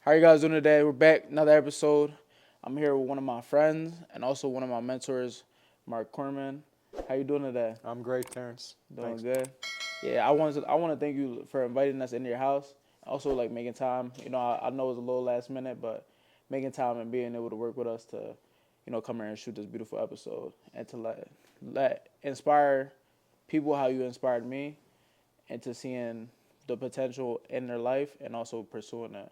How you guys doing today? We're back, another episode. I'm here with one of my friends and also one of my mentors, Mark Korman. How you doing today? I'm great, Terrence. Doing Thanks. good. Yeah, I want to thank you for inviting us into your house. Also, like making time. I know it's a little last minute, but making time and being able to work with us to, come here and shoot this beautiful episode and to let inspire people how you inspired me, and to seeing the potential in their life and also pursuing it.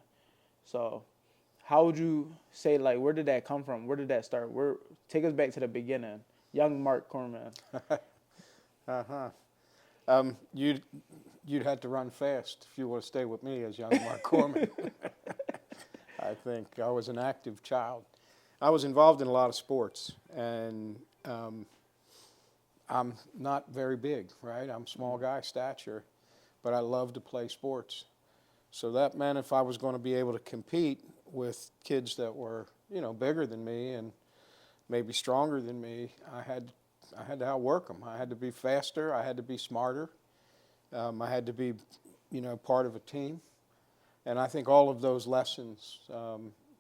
So, how would you say, like, where did that come from? Where did that start? Take us back to the beginning. Young Mark Corman. Uh-huh. You'd have to run fast if you want to stay with me as young Mark Korman. I think I was an active child. I was involved in a lot of sports, and I'm not very big, right? I'm a small guy, stature, but I love to play sports. So that meant if I was going to be able to compete with kids that were, bigger than me and maybe stronger than me, I had to outwork them. I had to be faster. I had to be smarter. I had to be, part of a team. And I think all of those lessons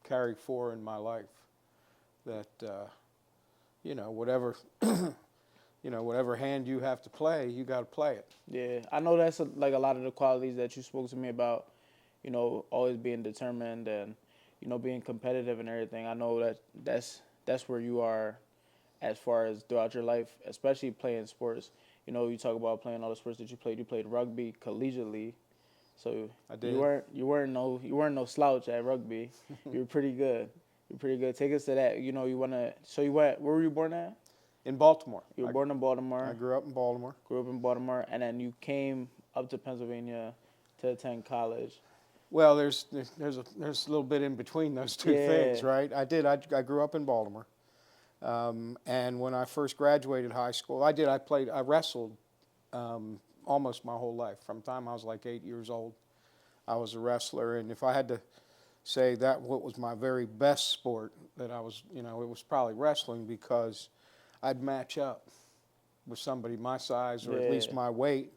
carried forward in my life. That, whatever, whatever hand you have to play, you got to play it. Yeah, I know that's like a lot of the qualities that you spoke to me about. Always being determined and being competitive and everything. I know that's where you are, as far as throughout your life, especially playing sports. You talk about playing all the sports that you played. You played rugby collegiately, so I did. you weren't no slouch at rugby. You were pretty good. You're pretty good. Take us to that. You wanna. So you went. Where were you born at? In Baltimore. You were born in I Baltimore. grew up in Baltimore. Grew up in Baltimore, and then you came up to Pennsylvania to attend college. Well, there's a little bit in between those two Yeah. things, right? I grew up in Baltimore, and when I first graduated high school, I wrestled almost my whole life. From the time I was like 8 years old, I was a wrestler, and if I had to say that what was my very best sport, that I was, it was probably wrestling, because I'd match up with somebody my size or at least Yeah. my weight,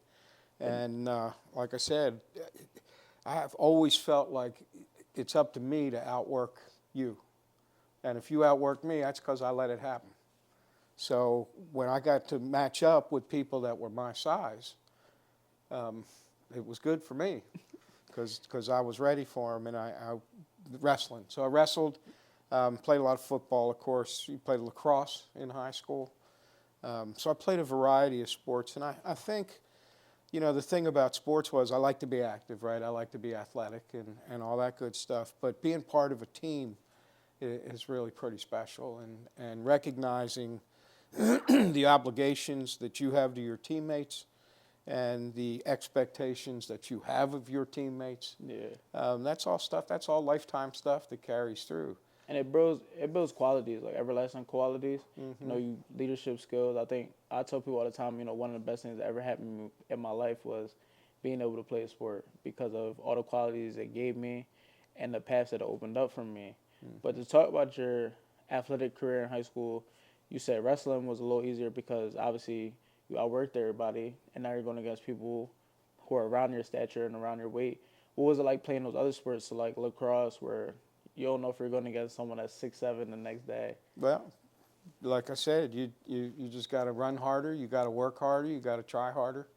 and like I said, I have always felt like it's up to me to outwork you. And if you outwork me, that's because I let it happen. So when I got to match up with people that were my size, it was good for me because I was ready for them, and I wrestling. So I wrestled, played a lot of football, of course. You played lacrosse in high school. So I played a variety of sports, and I think, the thing about sports was I like to be active, right? I like to be athletic and all that good stuff. But being part of a team is really pretty special, and recognizing the obligations that you have to your teammates and the expectations that you have of your teammates. Yeah. That's all stuff. That's all lifetime stuff that carries through. And it builds qualities, like everlasting qualities. Mm-hmm. You leadership skills. I think I tell people all the time. One of the best things that ever happened in my life was being able to play a sport, because of all the qualities it gave me, and the paths that it opened up for me. Mm-hmm. But to talk about your athletic career in high school, you said wrestling was a little easier because obviously you outworked everybody, and now you're going against people who are around your stature and around your weight. What was it like playing those other sports, so like lacrosse, where you don't know if you're going against someone that's 6'7" the next day? Well, like I said, you just got to run harder. You got to work harder. You got to try harder.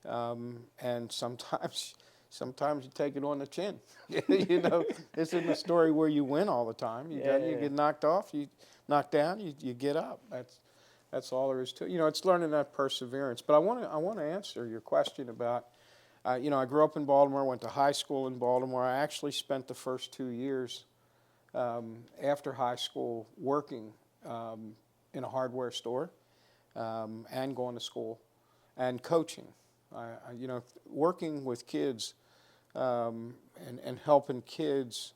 And sometimes you take it on the chin. This isn't a story where you win all the time. You Yeah. get knocked off, you knocked down, you get up. That's all there is to it. It's learning that perseverance. But I want to answer your question about. I grew up in Baltimore. Went to high school in Baltimore. I actually spent the first 2 years after high school working in a hardware store, and going to school and coaching. Working with kids and helping kids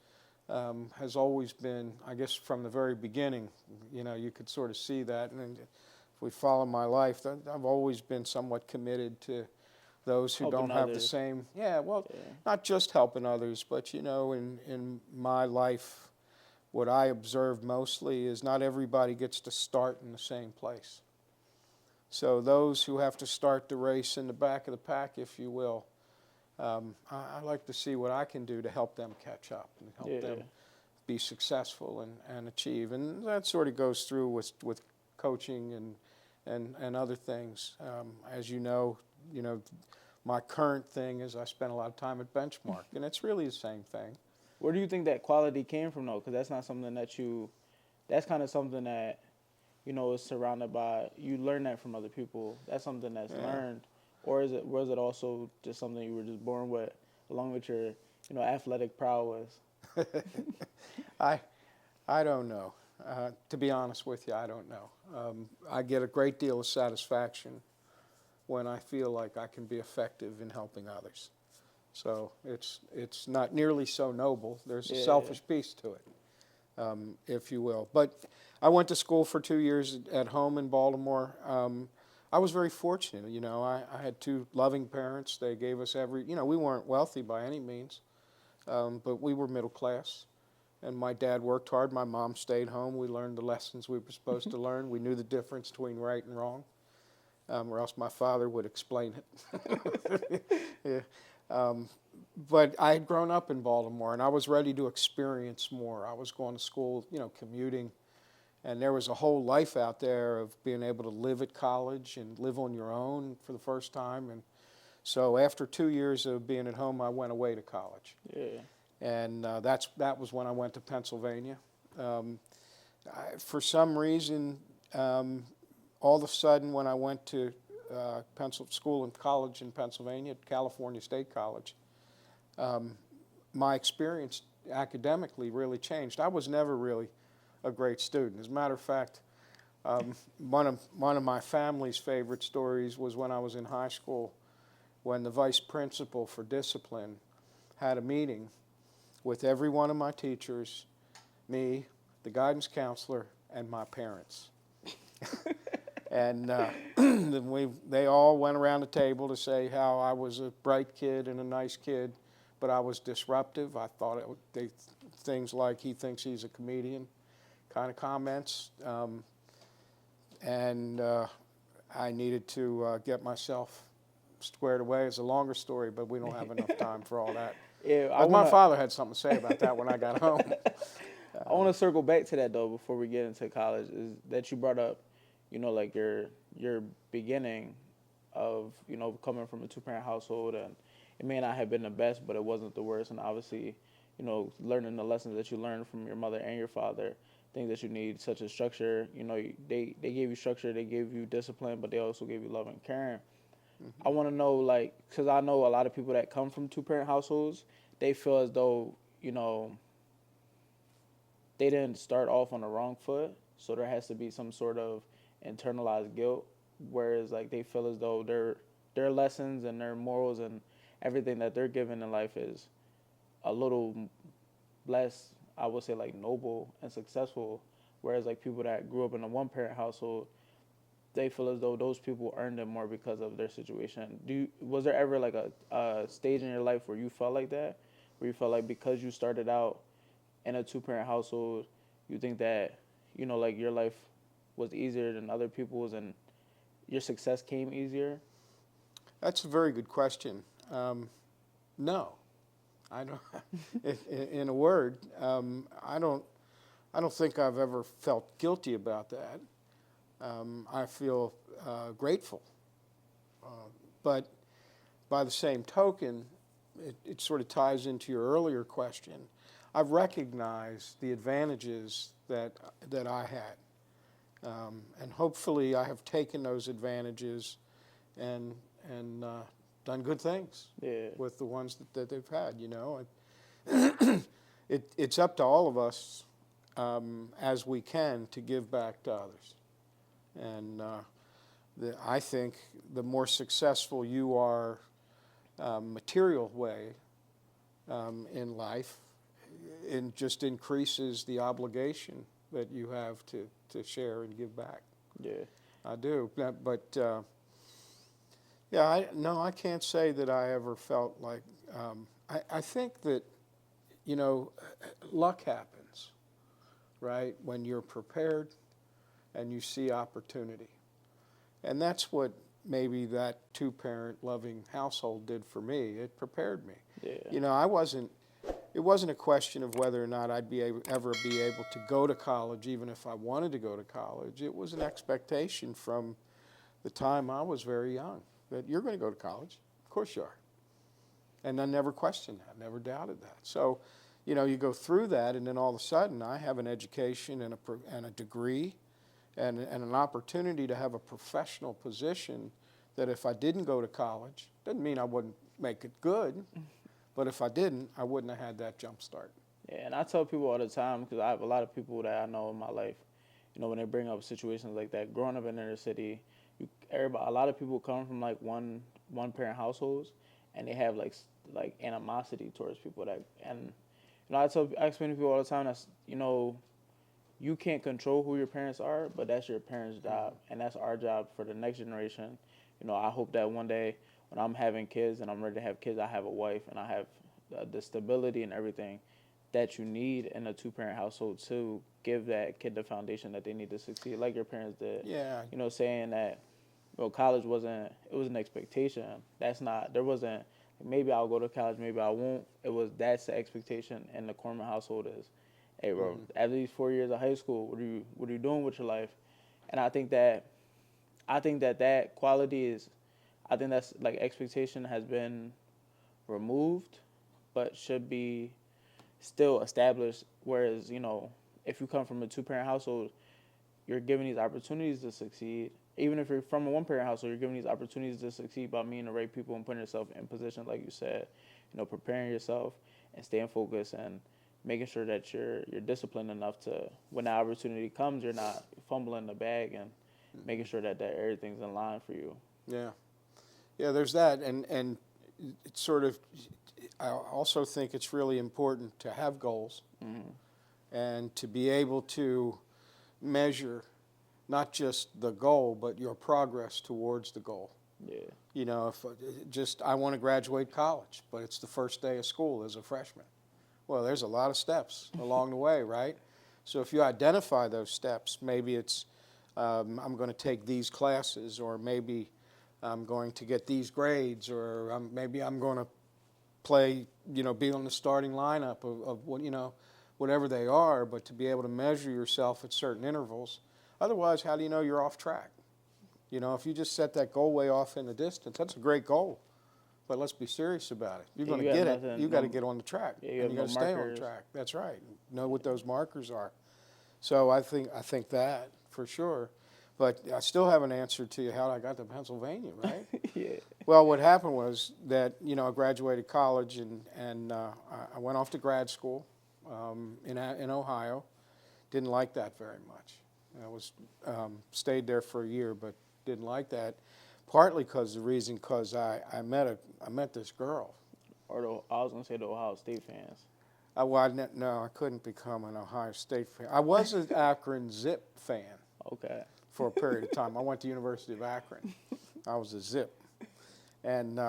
has always been, I guess, from the very beginning. You could sort of see that, and if we follow my life, I've always been somewhat committed to those who Helping don't have the others. same. Yeah, well, Yeah. not just helping others, but in my life, what I observe mostly is not everybody gets to start in the same place. So those who have to start the race in the back of the pack, if you will, I like to see what I can do to help them catch up and help Yeah. them be successful and achieve. And that sort of goes through with coaching and other things. As you know, my current thing is I spend a lot of time at Benchmark, and it's really the same thing. Where do you think that quality came from, though? Because that's not something that's kind of something that, is surrounded by, you learn that from other people. That's something that's Yeah. learned. Or was it also just something you were just born with, along with your, athletic prowess? I I don't know. To be honest with you, I don't know. I get a great deal of satisfaction when I feel like I can be effective in helping others. So it's not nearly so noble. There's a Yeah. selfish piece to it, if you will. But I went to school for 2 years at home in Baltimore. I was very fortunate. I had two loving parents. They gave us we weren't wealthy by any means, but we were middle class. And my dad worked hard. My mom stayed home. We learned the lessons we were supposed to learn. We knew the difference between right and wrong, or else my father would explain it. Yeah. But I had grown up in Baltimore, and I was ready to experience more. I was going to school, commuting, and there was a whole life out there of being able to live at college and live on your own for the first time. And so after 2 years of being at home, I went away to college. Yeah. And that was when I went to Pennsylvania. For some reason, all of a sudden, when I went to school and college in Pennsylvania, at California State College, my experience academically really changed. I was never really a great student. As a matter of fact, one of my family's favorite stories was when I was in high school, when the vice principal for discipline had a meeting with every one of my teachers, me, the guidance counselor, and my parents. And they all went around the table to say how I was a bright kid and a nice kid, but I was disruptive. I thought things like he thinks he's a comedian kind of comments. And I needed to get myself squared away. It's a longer story, but we don't have enough time for all that. Yeah, But my father had something to say about that when I got home. I want to circle back to that though before we get into college. Is that you brought up, like your beginning of coming from a two-parent household, and it may not have been the best, but it wasn't the worst. And obviously, learning the lessons that you learned from your mother and your father, things that you need, such as structure. They gave you structure, they gave you discipline, but they also gave you love and caring. I want to know, like, because I know a lot of people that come from two-parent households, they feel as though, they didn't start off on the wrong foot, so there has to be some sort of internalized guilt, whereas, like, they feel as though their lessons and their morals and everything that they're given in life is a little less, I would say, like, noble and successful, whereas, like, people that grew up in a one-parent household, they feel as though those people earned it more because of their situation. Was there ever like a stage in your life where you felt like that, where you felt like because you started out in a two-parent household, you think that like your life was easier than other people's and your success came easier? That's a very good question. No, I don't. In a word, I don't. I don't think I've ever felt guilty about that. I feel grateful. But by the same token, it sort of ties into your earlier question. I've recognized the advantages that I had, and hopefully I have taken those advantages and done good things Yeah. with the ones that they've had. It's up to all of us as we can to give back to others. And I think the more successful you are material way in life, it just increases the obligation that you have to share and give back. Yeah. I do. But yeah, I can't say that I ever felt like, I think that, luck happens, right? When you're prepared and you see opportunity. And that's what maybe that two-parent loving household did for me. It prepared me. Yeah. You know, it wasn't a question of whether or not I'd ever be able to go to college, even if I wanted to go to college. It was an expectation from the time I was very young that you're going to go to college. Of course you are. And I never questioned that, never doubted that. So, you know, you go through that, and then all of a sudden I have an education and a degree and an opportunity to have a professional position that if I didn't go to college, doesn't mean I wouldn't make it good, but if I didn't, I wouldn't have had that jump start. Yeah, and I tell people all the time, because I have a lot of people that I know in my life, you know, when they bring up situations like that, growing up in inner city, a lot of people come from like one parent households, and they have like animosity towards people that, and you know, I explain to people all the time that, you know, you can't control who your parents are, but that's your parents' job, and that's our job for the next generation. You know, I hope that one day when I'm having kids and I'm ready to have kids, I have a wife and I have the stability and everything that you need in a two-parent household to give that kid the foundation that they need to succeed, like your parents did. Yeah. You know, saying that, well, college wasn't, it was an expectation. That's not, there wasn't, maybe I'll go to college, maybe I won't. That's the expectation in the Korman household is, hey, bro, after these 4 years of high school, what are you doing with your life? And I think that quality is, I think that's like expectation has been removed, but should be still established. Whereas, you know, if you come from a two-parent household, you're given these opportunities to succeed. Even if you're from a one-parent household, you're given these opportunities to succeed by meeting the right people and putting yourself in positions, like you said, you know, preparing yourself and staying focused and making sure that you're disciplined enough to, when the opportunity comes, you're not fumbling the bag, and making sure that everything's in line for you. Yeah. Yeah, there's that. And it's sort of, I also think it's really important to have goals and to be able to measure not just the goal, but your progress towards the goal. Yeah. You know, if I want to graduate college, but it's the first day of school as a freshman. Well, there's a lot of steps along the way, right? So if you identify those steps, maybe it's I'm going to take these classes, or maybe I'm going to get these grades, or maybe I'm going to play, you know, be on the starting lineup of what, you know, whatever they are, but to be able to measure yourself at certain intervals. Otherwise, how do you know you're off track? You know, if you just set that goal way off in the distance, that's a great goal, but let's be serious about it. You're going to get it. You got to get on the track, and you got to stay on track. That's right. Know what those markers are. So I think that for sure. But I still haven't answered to you how I got to Pennsylvania, right? Yeah. Well, what happened was that, you know, I graduated college and I went off to grad school in Ohio. Didn't like that very much. I stayed there for a year, but didn't like that. Partly because I met this girl. Or I was gonna say the Ohio State fans. No, I couldn't become an Ohio State fan. I was an Akron Zip fan. Okay. For a period of time. I went to University of Akron. I was a Zip. And,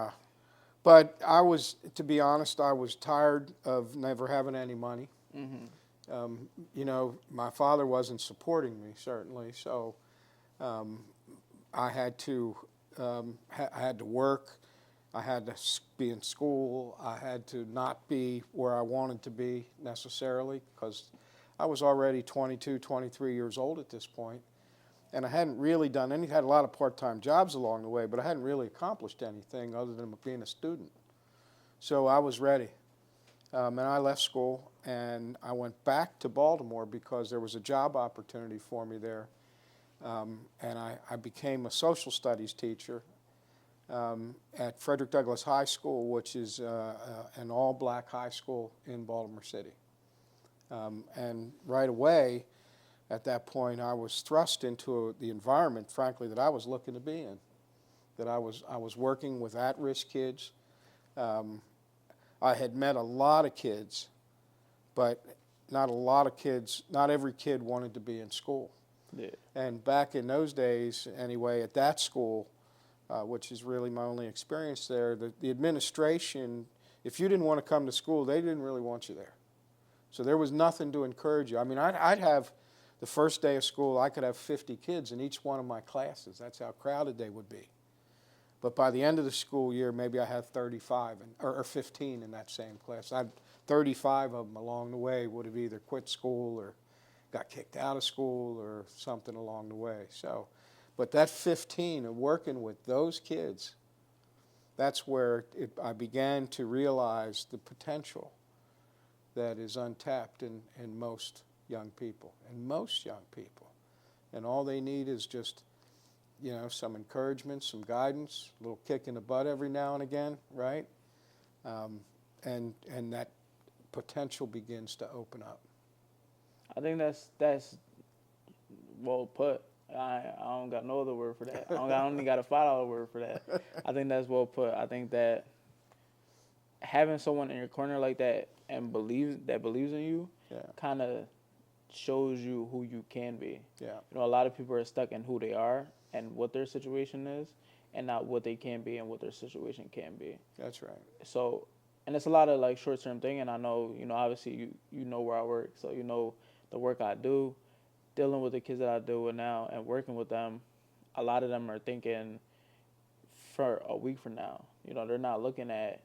but to be honest, I was tired of never having any money. You know, my father wasn't supporting me, certainly, so I had to work. I had to be in school. I had to not be where I wanted to be necessarily, because I was already 22, 23 years old at this point. And I hadn't really done anything. Had a lot of part-time jobs along the way, but I hadn't really accomplished anything other than being a student. So I was ready. And I left school, and I went back to Baltimore because there was a job opportunity for me there. And I became a social studies teacher at Frederick Douglass High School, which is an all-black high school in Baltimore City. And right away, at that point, I was thrust into the environment, frankly, that I was looking to be in. That I was working with at-risk kids. I had met a lot of kids, but not every kid wanted to be in school. Yeah. And back in those days, anyway, at that school, which is really my only experience there, the administration, if you didn't want to come to school, they didn't really want you there. So there was nothing to encourage you. I mean, I'd have, the first day of school, I could have 50 kids in each one of my classes. That's how crowded they would be. But by the end of the school year, maybe I had 35 or 15 in that same class. 35 of them along the way would have either quit school or got kicked out of school or something along the way. So, but that 15 of working with those kids, that's where I began to realize the potential that is untapped in most young people, And all they need is just, some encouragement, some guidance, a little kick in the butt every now and again, right? And that potential begins to open up. I think that's well put. I don't got no other word for that. I only got a $5 word for that. I think that's well put. I think that having someone in your corner like that and believes in you, Yeah. kind of shows you who you can be. Yeah. A lot of people are stuck in who they are and what their situation is, and not what they can be and what their situation can be. That's right. So, and it's a lot of like short-term thinking. I know, obviously you know where I work, so you know the work I do, dealing with the kids that I deal with now and working with them. A lot of them are thinking for a week from now. They're not looking at,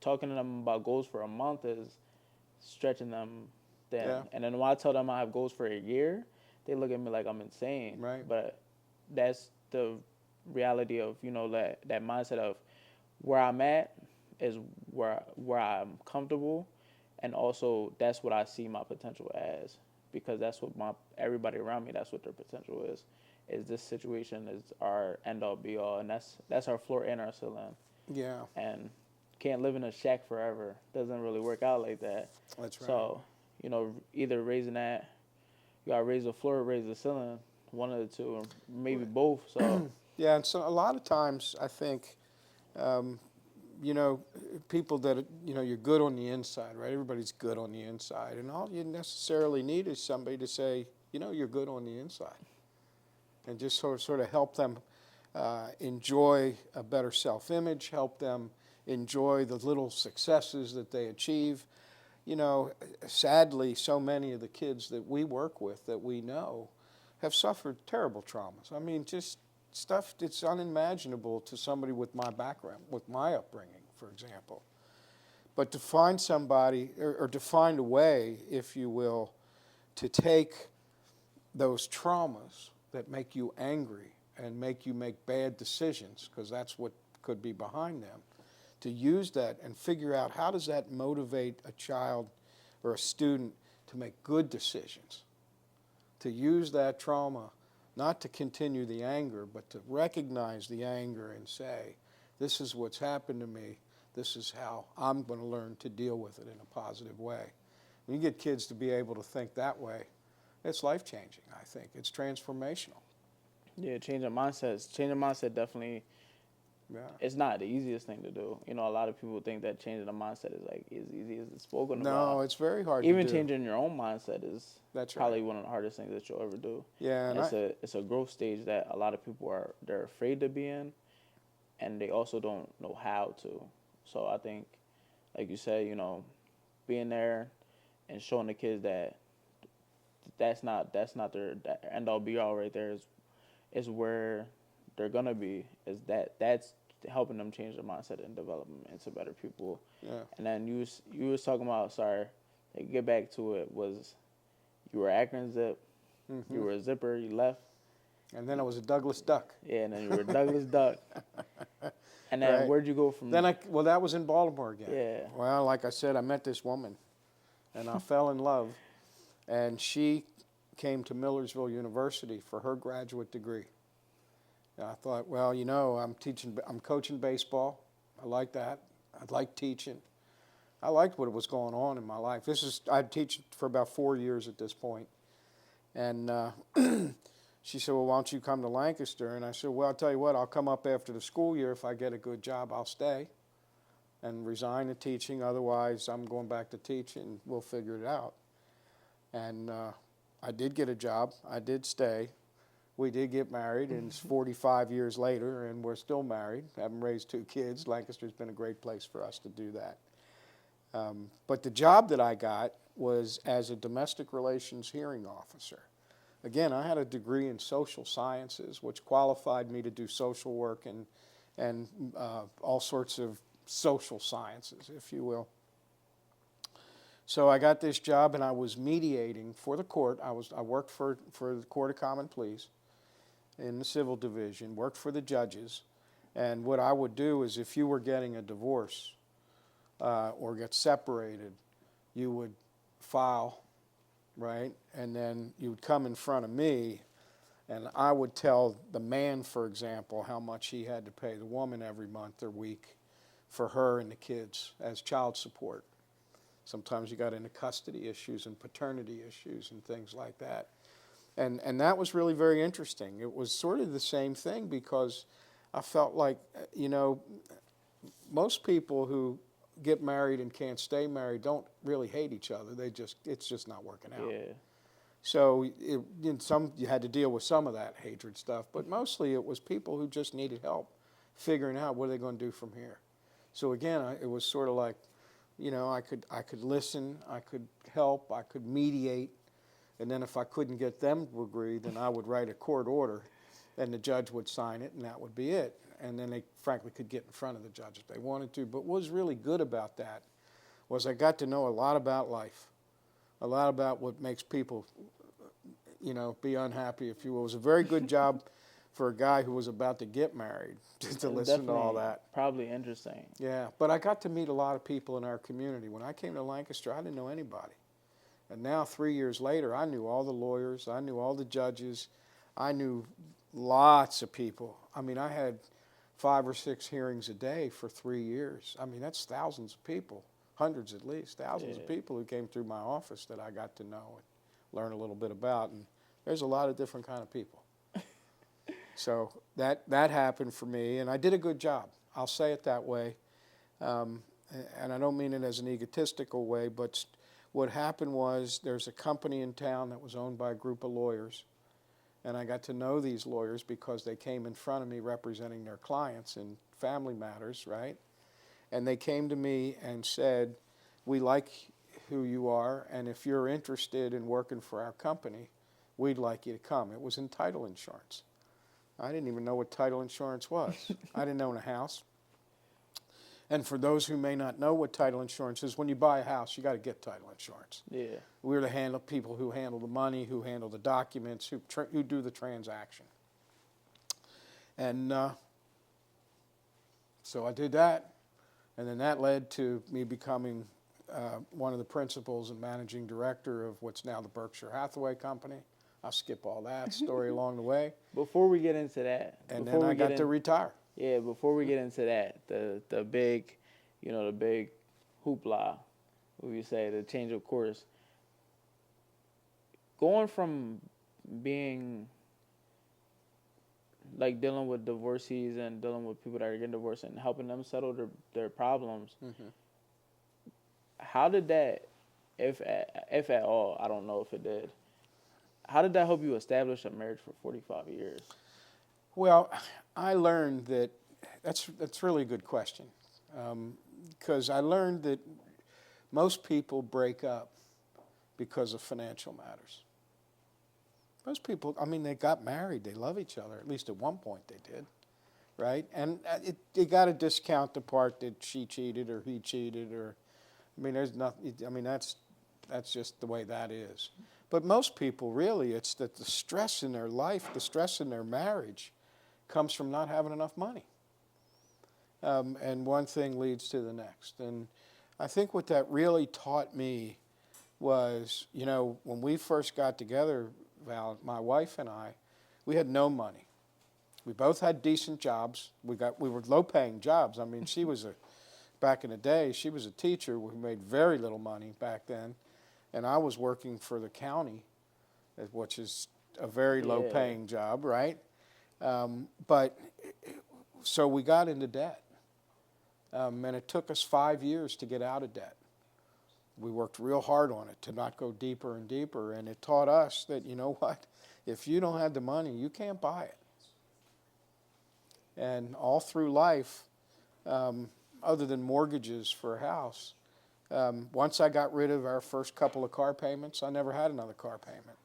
talking to them about goals for a month is stretching them thin. Yeah. And then when I tell them I have goals for a year, they look at me like I'm insane. Right. But that's the reality of, that mindset of where I'm at is where I'm comfortable, and also that's what I see my potential as, because that's what everybody around me, that's what their potential is this situation is our end all be all, and that's our floor and our ceiling. Yeah. And can't live in a shack forever. Doesn't really work out like that. That's right. So, either raising that, you gotta raise the floor or raise the ceiling, one of the two, or maybe both. So Yeah, and so a lot of times I think, people that, you're good on the inside, right? Everybody's good on the inside. And all you necessarily need is somebody to say, you're good on the inside. And just sort of help them enjoy a better self-image, help them enjoy the little successes that they achieve. Sadly, so many of the kids that we work with, that we know, have suffered terrible traumas. I mean, just stuff that's unimaginable to somebody with my background, with my upbringing, for example. But to find somebody, or to find a way, if you will, to take those traumas that make you angry and make you make bad decisions, because that's what could be behind them, to use that and figure out how does that motivate a child or a student to make good decisions, to use that trauma not to continue the anger, but to recognize the anger and say, this is what's happened to me, this is how I'm going to learn to deal with it in a positive way. When you get kids to be able to think that way, it's life-changing, I think. It's transformational. yeah, changing mindset definitely. Yeah. It's not the easiest thing to do. A lot of people think that changing the mindset is like as easy as it's spoken No, about. it's very hard to Even do. changing your own mindset is That's probably right. one of the hardest things that you'll ever do. Yeah, and It's a growth stage that a lot of people they're afraid to be in, and they also don't know how to. So I think, like you said, being there and showing the kids that that's not their end all be all right there is where they're gonna be, that's helping them change their mindset and develop them into better people. Yeah. And then you was talking about, sorry, to get back to it, was you were Akron Zip, you were a zipper, you left. And then I was a Douglas Duck. Yeah, and then you were Douglas Duck. And then Right. where'd you go from? Then that was in Baltimore again. Yeah. Well, like I said, I met this woman, and I fell in love, and she came to Millersville University for her graduate degree. And I thought, well, I'm coaching baseball. I like that. I like teaching. I liked what was going on in my life. I'd teach for about 4 years at this point. And she said, well, why don't you come to Lancaster? And I said, well, I'll tell you what, I'll come up after the school year. If I get a good job, I'll stay and resign the teaching. Otherwise, I'm going back to teach, and we'll figure it out. And I did get a job. I did stay. We did get married, and it's 45 years later, and we're still married. Haven't raised 2 kids. Lancaster's been a great place for us to do that. But the job that I got was as a domestic relations hearing officer. Again, I had a degree in social sciences, which qualified me to do social work and all sorts of social sciences, if you will. So I got this job, and I was mediating for the court. I worked for the Court of Common Pleas in the civil division, worked for the judges. And what I would do is, if you were getting a divorce or get separated, you would file, right? And then you would come in front of me, and I would tell the man, for example, how much he had to pay the woman every month or week for her and the kids as child support. Sometimes you got into custody issues and paternity issues and things like that. And that was really very interesting. It was sort of the same thing, because I felt like, most people who get married and can't stay married don't really hate each other. It's just not working out. Yeah. So you had to deal with some of that hatred stuff, but mostly it was people who just needed help figuring out what are they going to do from here. So again, it was sort of like, I could listen, I could help, I could mediate, and then if I couldn't get them to agree, then I would write a court order, and the judge would sign it, and that would be it. And then they frankly could get in front of the judge if they wanted to. But what was really good about that was I got to know a lot about life, a lot about what makes people, be unhappy, if you will. It was a very good job for a guy who was about to get married to listen to all that. Probably interesting. Yeah, but I got to meet a lot of people in our community. When I came to Lancaster, I didn't know anybody. And now, 3 years later, I knew all the lawyers, I knew all the judges, I knew lots of people. I mean, I had 5 or 6 hearings a day for 3 years. I mean, that's thousands of people, hundreds at least, thousands of people who came through my office that I got to know and learn a little bit about. And there's a lot of different kind of people. So that happened for me, and I did a good job. I'll say it that way. And I don't mean it as an egotistical way, but what happened was there's a company in town that was owned by a group of lawyers, and I got to know these lawyers because they came in front of me representing their clients in family matters, right? And they came to me and said, we like who you are, and if you're interested in working for our company, we'd like you to come. It was in title insurance. I didn't even know what title insurance was. I didn't own a house. And for those who may not know what title insurance is, when you buy a house, you got to get title insurance. Yeah. We're the people who handle the money, who handle the documents, who do the transaction. And so I did that, and then that led to me becoming one of the principals and managing director of what's now the Berkshire Hathaway Company. I'll skip all that story along the way. Before we get into that, and then I got to retire. Yeah, before we get into that, the big, the big hoopla, what you say, the change of course. Going from being like dealing with divorcees and dealing with people that are getting divorced and helping them settle their problems. Mm-hmm. How did that, if at all, I don't know if it did, how did that help you establish a marriage for 45 years? Well, I learned that that's really a good question, because I learned that most people break up because of financial matters. Most people, they got married, they love each other, at least at one point they did, right? And you got to discount the part that she cheated or he cheated, or, there's nothing, that's just the way that is. But most people, really, it's that the stress in their life, the stress in their marriage, comes from not having enough money. And one thing leads to the next. And I think what that really taught me was, when we first got together, Val, my wife and I, we had no money. We both had decent jobs. We were low-paying jobs. She was back in the day, she was a teacher who made very little money back then. And I was working for the county, which is a very low-paying job, right? But so we got into debt, and it took us 5 years to get out of debt. We worked real hard on it to not go deeper and deeper, and it taught us that, if you don't have the money, you can't buy it. And all through life, other than mortgages for a house, once I got rid of our first couple of car payments, I never had another car payment.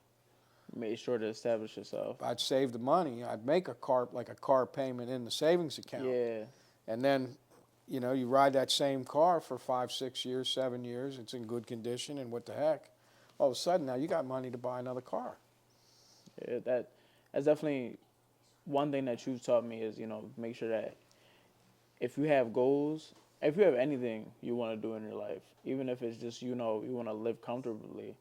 Made sure to establish yourself. I'd save the money. I'd make like a car payment in the savings account. Yeah, And then, you ride that same car for 5, 6 years, 7 years. It's in good condition, and what the heck? All of a sudden, now you got money to buy another car. yeah, that's definitely one thing that you've taught me is, make sure that if you have goals, if you have anything you want to do in your life, even if it's just, you want to live comfortably,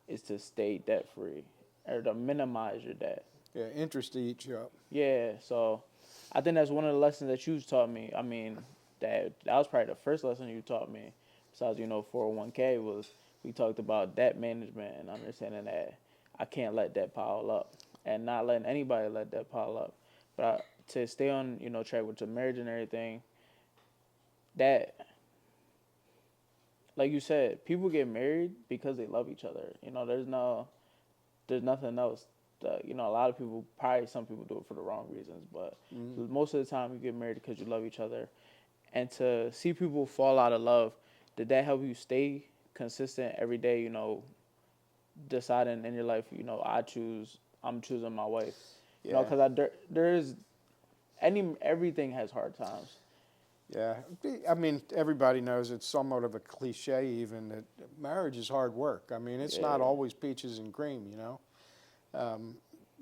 is to stay debt free or to minimize your debt. Yeah, interest eats you up. Yeah, so I think that's one of the lessons that you've taught me. I mean, that was probably the first lesson you taught me. Besides, 401k was we talked about debt management and understanding that I can't let debt pile up and not letting anybody let debt pile up. But to stay on, track with your marriage and everything, that, like you said, people get married because they love each other. There's nothing else. A lot of people, probably some people do it for the wrong reasons, but most of the time you get married because you love each other. And to see people fall out of love, did that help you stay consistent every day? Deciding in your life, I'm choosing my wife. Yeah. Because there's everything has hard times. Yeah, I mean, everybody knows it's somewhat of a cliche even that marriage is hard work. I mean, it's not Yeah. always peaches and cream, And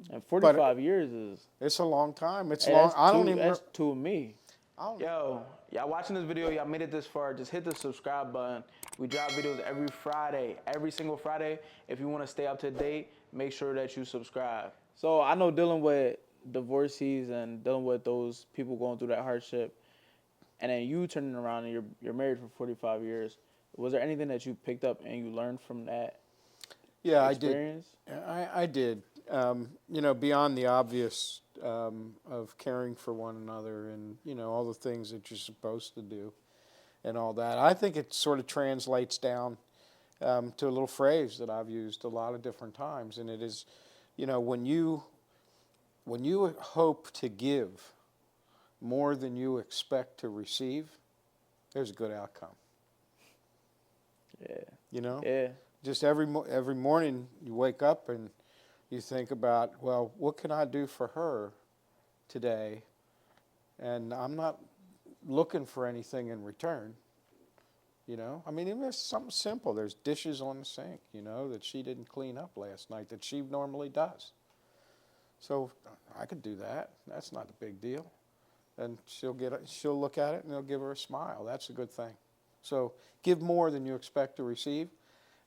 But 45 years is it's a long time. It's hey, long. that's I don't two. even. That's two of me. I don't, Yo, y'all watching this video, y'all made it this far, just hit the subscribe button. We drop videos every Friday, every single Friday. If you want to stay up to date, make sure that you subscribe. So I know dealing with divorcees and dealing with those people going through that hardship, and then you turning around and you're married for 45 years. Was there anything that you picked up and you learned from that yeah, experience? I did. Beyond the obvious of caring for one another and all the things that you're supposed to do and all that. I think it sort of translates down to a little phrase that I've used a lot of different times, and it is, when you hope to give more than you expect to receive, there's a good outcome. Yeah. Yeah. Just every morning you wake up and you think about, well, what can I do for her today? And I'm not looking for anything in return. I mean, even if it's something simple, there's dishes on the sink, that she didn't clean up last night that she normally does. So I could do that. That's not a big deal. And she'll look at it and it'll give her a smile. That's a good thing. So give more than you expect to receive.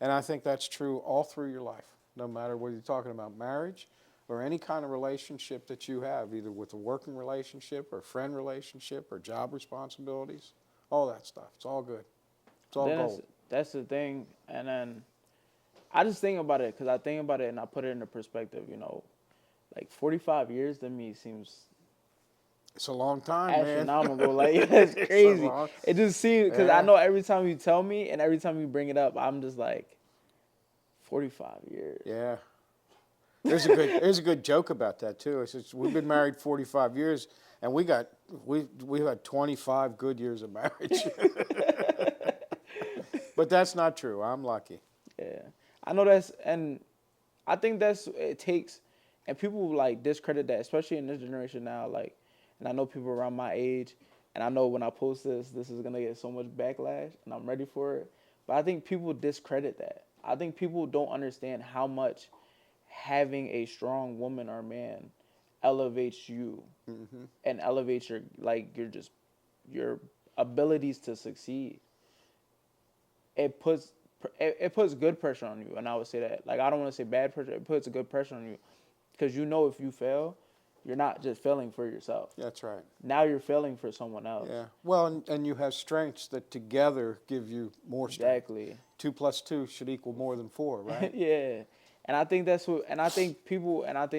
And I think that's true all through your life, no matter whether you're talking about marriage or any kind of relationship that you have, either with a working relationship or friend relationship or job responsibilities, all that stuff. It's all good. It's all gold. That's the thing. And then I just think about it because I think about it and I put it into perspective, like 45 years to me seems It's a long time, astronomical. man. Like, it's crazy. long. It just seems, because I know every time you tell me and every time you bring it up, I'm just like, 45 years. Yeah. There's a good joke about that too. It's just, we've been married 45 years, and we've had 25 good years of marriage. But that's not true. I'm lucky. Yeah, I know and I think it takes, and people like discredit that, especially in this generation now. Like, and I know people around my age, and I know when I post this is gonna get so much backlash, and I'm ready for it. But I think people discredit that. I think people don't understand how much having a strong woman or man elevates you and elevates your abilities to succeed. It puts good pressure on you, and I would say that. Like, I don't want to say bad pressure. It puts a good pressure on you because if you fail, you're not just failing for yourself. That's right. Now you're failing for someone else. Yeah. Well, and you have strengths that together give you more strength. Exactly. 2 plus 2 should equal more than 4, right? Yeah. And I think I think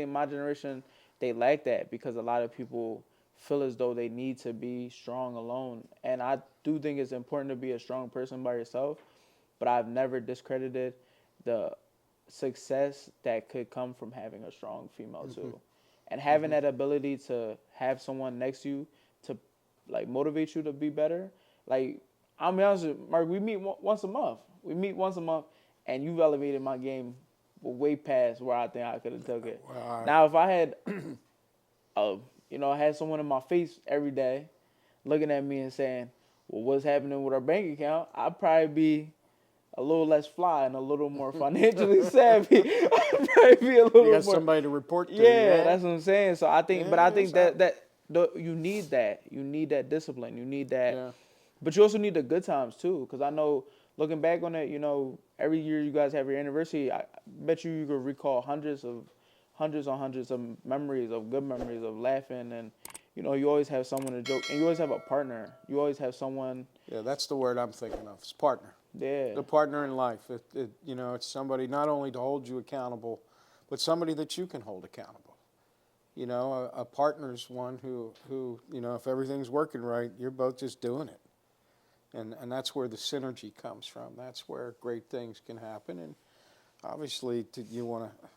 my generation, they lack that because a lot of people feel as though they need to be strong alone. And I do think it's important to be a strong person by yourself, but I've never discredited the success that could come from having a strong female too. And having that ability to have someone next to you to like motivate you to be better. Like, I'll be honest with you, Mark, we meet once a month. And you've elevated my game way past where I think I could have took it. Well, Now, if I had, uh, I had someone in my face every day, looking at me and saying, "Well, what's happening with our bank account?" I'd probably be a little less fly and a little more financially savvy. I'd probably be a you little got more. somebody to report to, Yeah, yeah? that's what I'm saying. So I think, but Yeah, I it's think out. you need that. You need that discipline. You need that. Yeah. But you also need the good times too, because I know looking back on it, every year you guys have your anniversary. I bet you could recall hundreds on hundreds of memories, of good memories, of laughing, and you always have someone to joke, and you always have a partner. You always have someone. Yeah, that's the word I'm thinking of. It's partner. Yeah, The partner in life. It's somebody not only to hold you accountable, but somebody that you can hold accountable. A partner's one who, if everything's working right, you're both just doing it. And that's where the synergy comes from. That's where great things can happen. And obviously, you want to,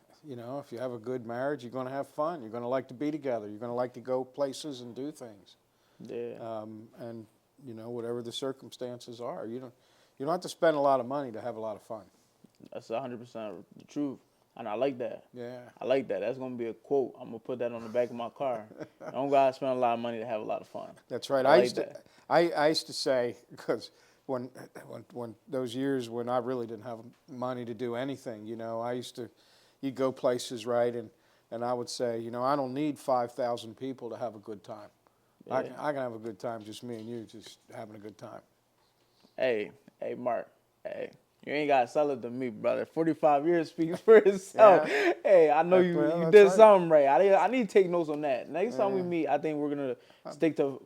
if you have a good marriage, you're going to have fun. You're going to like to be together. You're going to like to go places and do things. yeah. And whatever the circumstances are, you don't have to spend a lot of money to have a lot of fun. That's 100% the truth, and I like that. Yeah. I like that. That's gonna be a quote. I'm gonna put that on the back of my car. I don't gotta spend a lot of money to have a lot of fun. That's right. I like that. I used to say, because when those years when I really didn't have money to do anything, you'd go places, right, and I would say, I don't need 5,000 people to have a good time. Yeah. I can have a good time, just me and you, just having a good time. Hey, Mark. Hey, you ain't gotta sell it to me, brother. 45 years speaks for itself. Yeah. Hey, I know Well, you that's did right. something right. I need to take notes on that. Next time we Yeah. meet, I think we're gonna stick to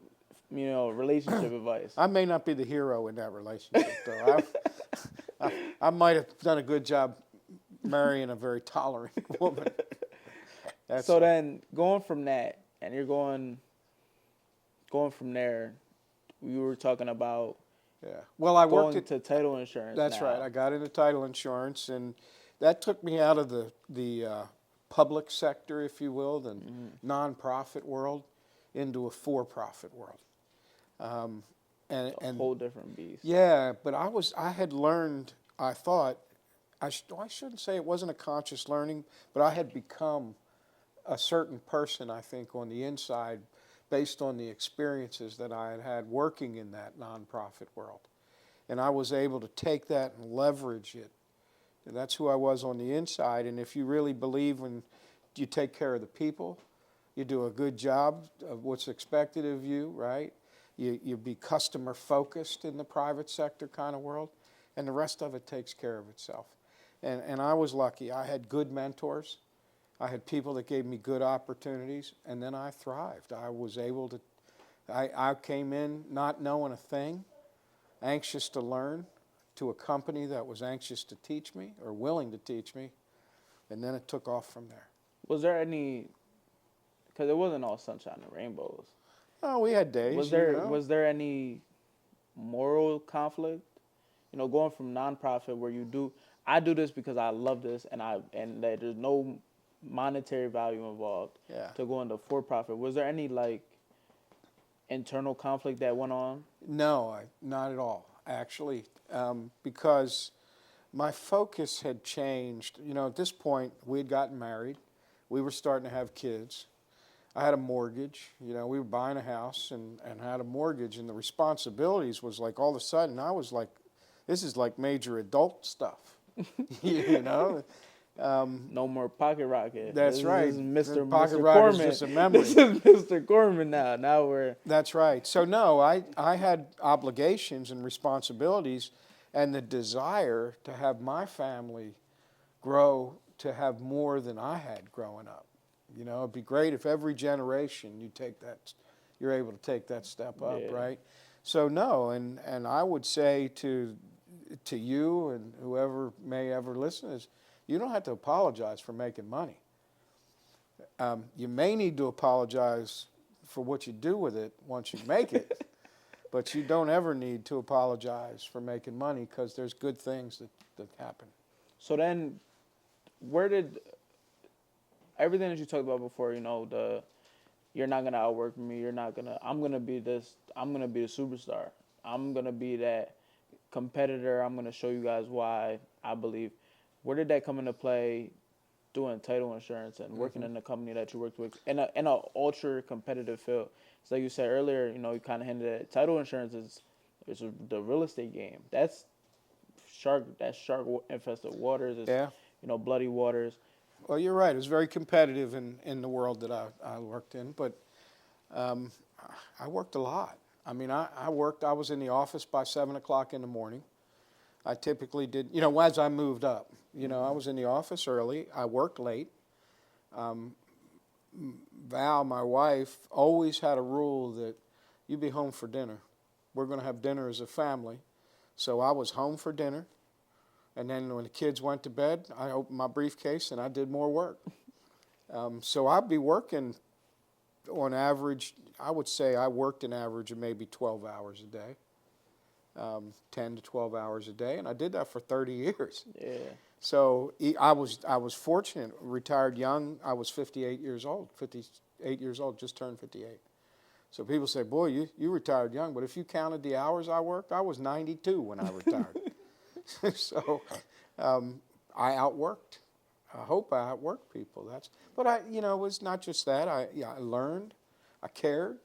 relationship advice. I may not be the hero in that relationship, though. I might have done a good job marrying a very tolerant woman. That's So then going from that, and you're going from there, we were talking about yeah. Well, I worked going at. to title insurance. That's right. Now. I got into title insurance, and that took me out of the public sector, if you will, the nonprofit world, into a for-profit world. A whole different beast. Yeah, but I had learned. I thought I shouldn't say it wasn't a conscious learning, but I had become a certain person, I think, on the inside, based on the experiences that I had had working in that nonprofit world. And I was able to take that and leverage it. And that's who I was on the inside. And if you really believe when you take care of the people, you do a good job of what's expected of you, right? You be customer focused in the private sector kind of world, and the rest of it takes care of itself. And I was lucky. I had good mentors. I had people that gave me good opportunities, and then I thrived. I was able to, I came in not knowing a thing, anxious to learn, to a company that was anxious to teach me or willing to teach me, and then it took off from there. Was there any? Because it wasn't all sunshine and rainbows. Oh, we had days, Was there any moral conflict? Going from nonprofit where I do this because I love this and that there's no monetary value involved. Yeah. To go into for profit, was there any internal conflict that went on? No, not at all, actually, because my focus had changed. At this point, we had gotten married. We were starting to have kids. I had a mortgage. We were buying a house and had a mortgage, and the responsibilities was like all of a sudden I was like, this is like major adult stuff, No more pocket rocket. That's right. This is Mr. Pocket Mr. rocket's Korman. just a memory. This is Mr. Korman now. Now we're That's right. So no, I had obligations and responsibilities, and the desire to have my family grow to have more than I had growing up. It'd be great if every generation you're able to take that step up, Yeah. right? So no, and I would say to you and whoever may ever listen is, you don't have to apologize for making money. You may need to apologize for what you do with it once you make it, but you don't ever need to apologize for making money because there's good things that happen. So then, where did everything that you talked about before? You're not gonna outwork me. I'm gonna be this. I'm gonna be the superstar. I'm gonna be that competitor. I'm gonna show you guys why I believe. Where did that come into play doing title insurance and working Hmm. in the company that you worked with in a ultra competitive field? So like you said earlier, you kind of hinted at title insurance is the real estate game. That's shark infested waters. It's Yeah. bloody waters. Well, you're right. It was very competitive in the world that I worked in, but um, I worked a lot. I mean, I was in the office by 7 o'clock in the morning. I typically did, as I moved up, I Hmm. was in the office early. I worked late. Um, Val, my wife, always had a rule that you be home for dinner. We're going to have dinner as a family. So I was home for dinner. And then when the kids went to bed, I opened my briefcase and I did more work. So I'd be working on average, I would say I worked an average of maybe 12 hours a day, 10 to 12 hours a day. And I did that for 30 years. Yeah. So I was fortunate, retired young. I was 58 years old, 58 years old, just turned 58. So people say, boy, you retired young. But if you counted the hours I worked, I was 92 when I retired. So um, I outworked. I hope I outworked people. But it was not just that. I learned, I cared,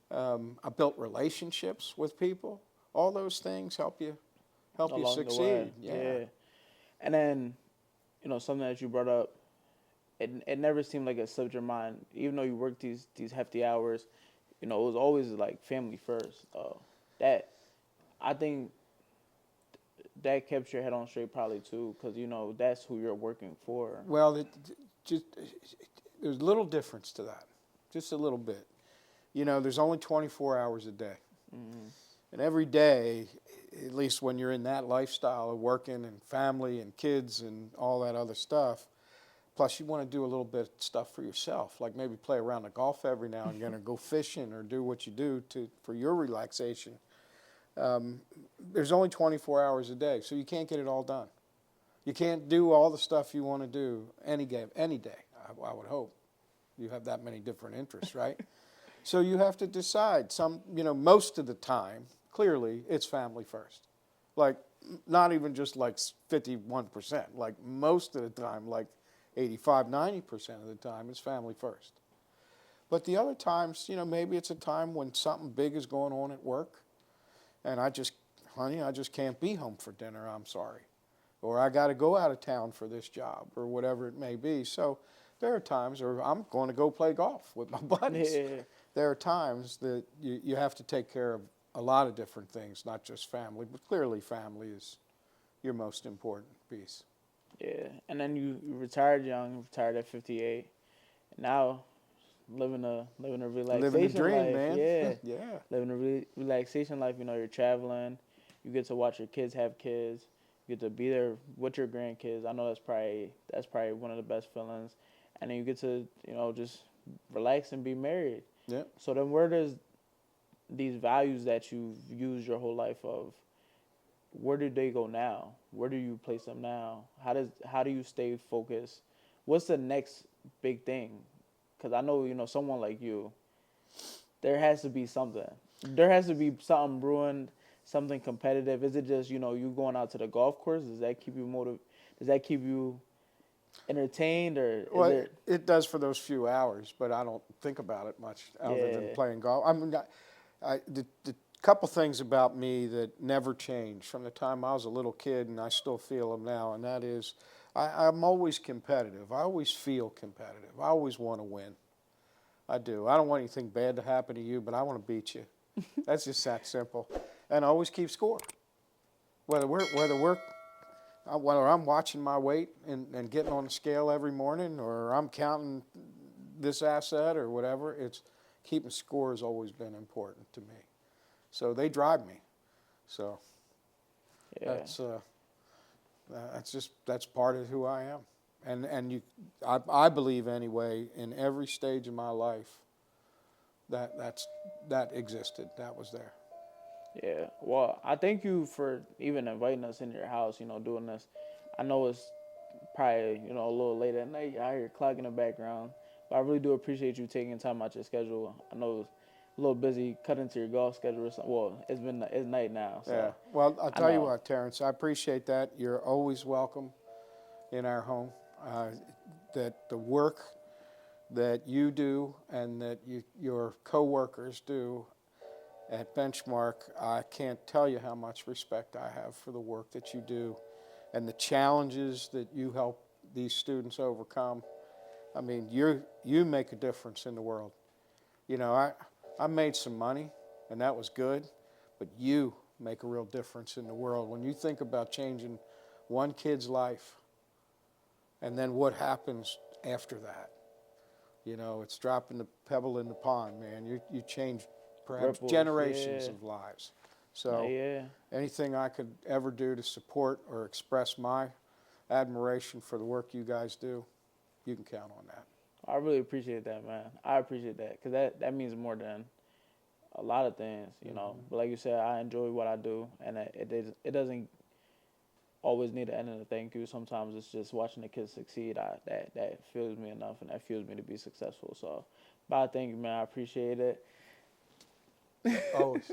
I built relationships with people. All those things help you Along the way. succeed. Yeah. Yeah. And then, something that you brought up, it never seemed like it slipped your mind. Even though you worked these hefty hours, it was always like family first. That I think that kept your head on straight probably too, because that's who you're working for. Well, just there's a little difference to that, just a little bit. There's only 24 hours a day, Hmm. and every day, at least when you're in that lifestyle of working and family and kids and all that other stuff. Plus, you want to do a little bit of stuff for yourself, like maybe play around the golf every now and again, or go fishing, or do what you do for your relaxation. Um, there's only 24 hours a day, so you can't get it all done. You can't do all the stuff you want to do any day. I would hope you have that many different interests, right? So you have to decide. Most of the time, clearly, it's family first. Like, not even just like 51%. Like most of the time, like 85, 90% of the time, it's family first. But the other times, maybe it's a time when something big is going on at work, and honey, I just can't be home for dinner. I'm sorry. Or I got to go out of town for this job, or whatever it may be. So there are times, or I'm going to go play golf with my buddies. Yeah. There are times that you have to take care of a lot of different things, not just family, but clearly family is your most important piece. Yeah. And then you retired young, retired at 58. Now living a Living the relaxation dream, life. man. Yeah. Yeah. Living a relaxation life. You're traveling. You get to watch your kids have kids. You get to be there with your grandkids. I know that's probably one of the best feelings. And then you get to just relax and be married. Yeah. So then where does these values that you've used your whole life of, where do they go now? Where do you place them now? How do you stay focused? What's the next big thing? Because I know someone like you, there has to be something. There has to be something brewing, something competitive. Is it just you going out to the golf course? Does that keep you Does that keep you entertained, or is Well, there? it does for those few hours, but I don't think about it much other than Yeah. playing golf. I mean, the couple things about me that never changed from the time I was a little kid, and I still feel them now, and that is I'm always competitive. I always feel competitive. I always want to win. I do. I don't want anything bad to happen to you, but I want to beat you. That's just that simple. And I always keep score. Whether I'm watching my weight and getting on the scale every morning, or I'm counting this asset or whatever, it's keeping score has always been important to me. So they drive me. So Yeah. that's that's part of who I am. I believe anyway in every stage of my life that existed. That was there. Yeah. Well, I thank you for even inviting us into your house. Doing this. I know it's probably a little late at night. I hear clock in the background, but I really do appreciate you taking time out your schedule. I know it's a little busy cutting to your golf schedule or something. Well, it's night now, Yeah. so Well, I'll I tell you know. what, Terrence, I appreciate that. You're always welcome. in our home. That the work that you do and that your coworkers do at Benchmark, I can't tell you how much respect I have for the work that you do and the challenges that you help these students overcome. I mean, you make a difference in the world. You know, I made some money, and that was good, but you make a real difference in the world. When you think about changing one kid's life and then what happens after that, you know, it's dropping the pebble in the pond, man. You change perhaps Ripples, generations yeah. of lives. Nah, So yeah. anything I could ever do to support or express my admiration for the work you guys do, you can count on that. I really appreciate that, man. I appreciate that because that means more than a lot of things, you know. Mm-hmm. But like you said, I enjoy what I do, and it doesn't always need to end in a thank you. Sometimes it's just watching the kids succeed. That fills me enough, and that fuels me to be successful. So, but I thank you, man. I appreciate it. Always.